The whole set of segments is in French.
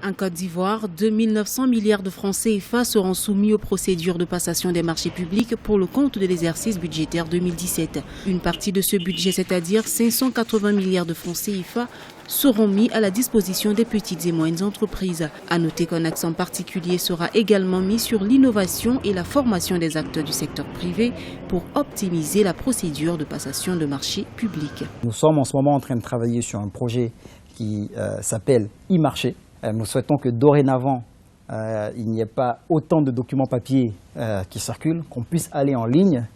En Côte d'Ivoire, 2 900 milliards de francs CFA seront soumis aux procédures de passation des marchés publics pour le compte de l'exercice budgétaire 2017. Une partie de ce budget, c'est-à-dire 580 milliards de francs CFA, seront mis à la disposition des petites et moyennes entreprises. À noter qu'un accent particulier sera également mis sur l'innovation et la formation des acteurs du secteur privé pour optimiser la procédure de passation de marchés publics. Nous sommes en ce moment en train de travailler sur un projet qui s'appelle e-marché. Nous souhaitons que dorénavant, il n'y ait pas autant de documents papier qui circulent, qu'on puisse aller en ligne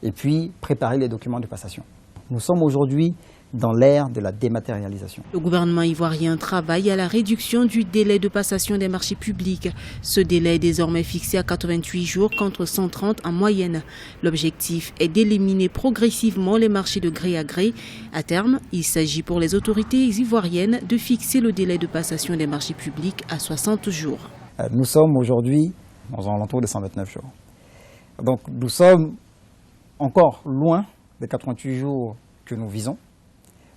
et puis préparer les documents de passation. Nous sommes aujourd'hui dans l'ère de la dématérialisation. Le gouvernement ivoirien travaille à la réduction du délai de passation des marchés publics. Ce délai est désormais fixé à 88 jours contre 130 en moyenne. L'objectif est d'éliminer progressivement les marchés de gré à gré. À terme, il s'agit pour les autorités ivoiriennes de fixer le délai de passation des marchés publics à 60 jours. Nous sommes aujourd'hui aux alentours de 129 jours. Donc nous sommes encore loin des 88 jours que nous visons.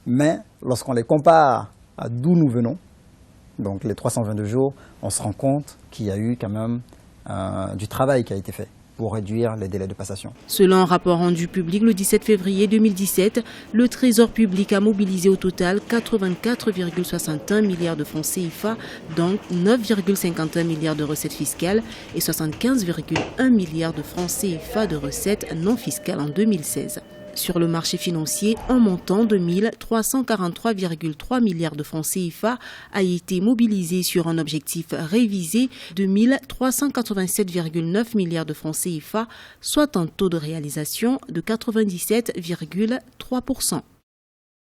Mais lorsqu'on les compare à d'où nous venons, donc les 322 jours, on se rend compte qu'il y a eu quand même du travail qui a été fait pour réduire les délais de passation. Selon un rapport rendu public le 17 février 2017, le Trésor public a mobilisé au total 84,61 milliards de francs CFA, donc 9,51 milliards de recettes fiscales et 75,1 milliards de francs CFA de recettes non fiscales en 2016. Sur le marché financier, un montant de 1343,3 milliards de francs CFA a été mobilisé sur un objectif révisé de 1387,9 milliards de francs CFA, soit un taux de réalisation de 97,3%.